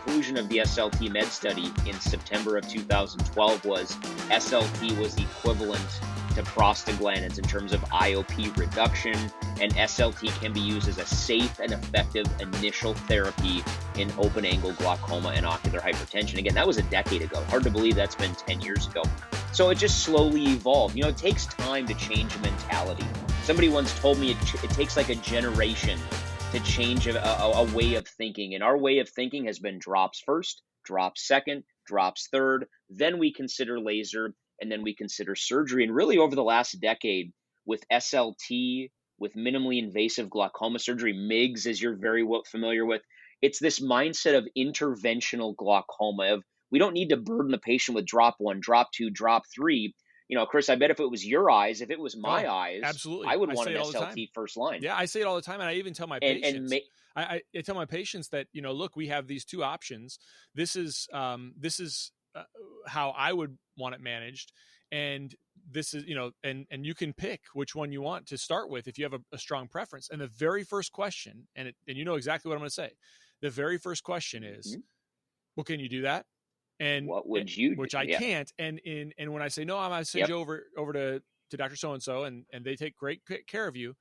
conclusion of the SLT med study in September of 2012 was SLT was equivalent to prostaglandins in terms of IOP reduction, and SLT can be used as a safe and effective initial therapy in open-angle glaucoma and ocular hypertension. Again, that was a decade ago. Hard to believe that's been 10 years ago. So it just slowly evolved. You know, it takes time to change a mentality. Somebody once told me it takes like a generation to change a way of thinking. And our way of thinking has been drops first, drops second, drops third, then we consider laser, and then we consider surgery. And really over the last decade with SLT, with minimally invasive glaucoma surgery, MIGS, as you're very familiar with, it's this mindset of interventional glaucoma, of we don't need to burden the patient with drop one, drop two, drop three. You know, Chris, I bet if it was your eyes, if it was my Oh, eyes, I absolutely. would I want say an it all the time. SLT first line. Yeah, I say it all the time, and I even tell my And patients. I tell my patients that, you know, look, we have these two options. This is how I would want it managed, and this is, you know, and you can pick which one you want to start with if you have a strong preference. And the very first question, and you know exactly what I'm going to say. The very first question is, Mhm. well, can you do that? And What would you do? which I Yeah. can't. And when I say no, I'm going to send Yep. you over to Dr. So and so, and they take great care of you.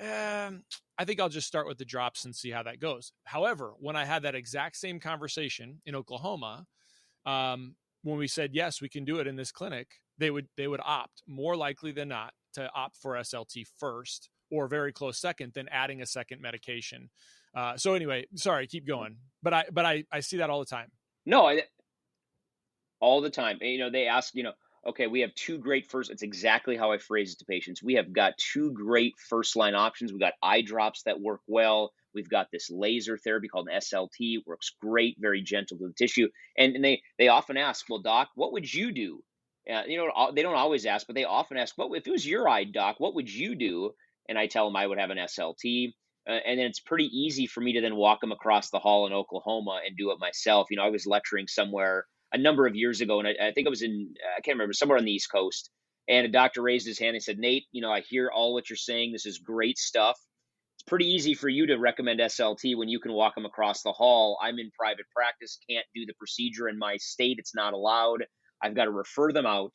I think I'll just start with the drops and see how that goes. However, when I had that exact same conversation in Oklahoma, when we said yes, we can do it in this clinic, they would opt more likely than not to opt for SLT first or very close second than adding a second medication. So anyway, sorry, keep going. But I see that all the time. No, all the time. And, you know, they ask, you know, okay, we have two great first. It's exactly how I phrase it to patients. We have got two great first line options. We've got eye drops that work well. We've got this laser therapy called an SLT, works great, very gentle to the tissue. And they often ask, well, doc, what would you do? You know, they don't always ask, but they often ask, what if it was your eye, doc? What would you do? And I tell them I would have an SLT. And then it's pretty easy for me to then walk them across the hall in Oklahoma and do it myself. You know, I was lecturing somewhere a number of years ago, and I think it was I can't remember, somewhere on the East Coast. And a doctor raised his hand and said, Nate, you know, I hear all what you're saying. This is great stuff. It's pretty easy for you to recommend SLT when you can walk them across the hall. I'm in private practice, can't do the procedure in my state. It's not allowed. I've got to refer them out.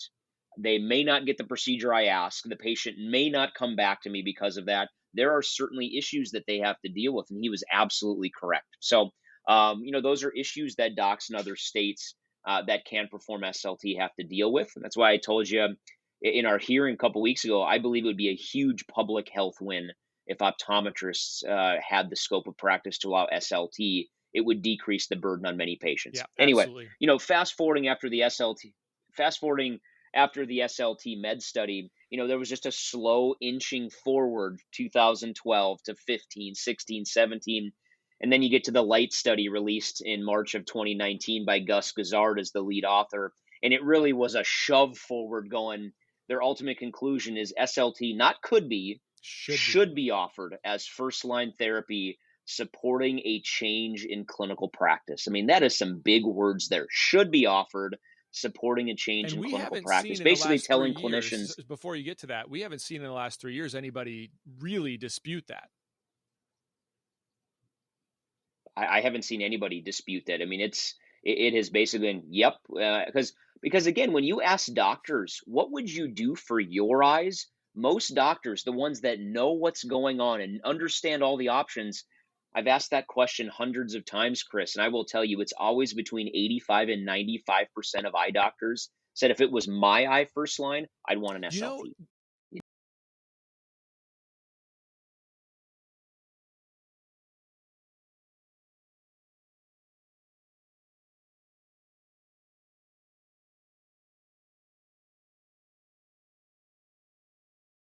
They may not get the procedure I ask. The patient may not come back to me because of that. There are certainly issues that they have to deal with. And he was absolutely correct. So, you know, those are issues that docs in other states that can perform SLT have to deal with. And that's why I told you in our hearing a couple weeks ago, I believe it would be a huge public health win if optometrists had the scope of practice to allow SLT. It would decrease the burden on many patients. Yeah, Anyway, absolutely. you know, fast forwarding after the SLT med study, you know, there was just a slow inching forward 2012 to 15, 16, 17. And then you get to the light study released in March of 2019 by Gus Gazard as the lead author. And it really was a shove forward going. Their ultimate conclusion is SLT not could be, should be offered as first line therapy, supporting a change in clinical practice. I mean, that is some big words there. Should be offered, supporting a change And in we clinical haven't practice. seen in the Basically last 3 telling years, clinicians, before you get to that, we haven't seen in the last 3 years anybody really dispute that. I haven't seen anybody dispute that. I mean, it has basically been yep, because again, when you ask doctors, what would you do for your eyes? Most doctors, the ones that know what's going on and understand all the options, I've asked that question hundreds of times, Chris, and I will tell you, it's always between 85 and 95% of eye doctors said if it was my eye first line, I'd want an You know, SLT.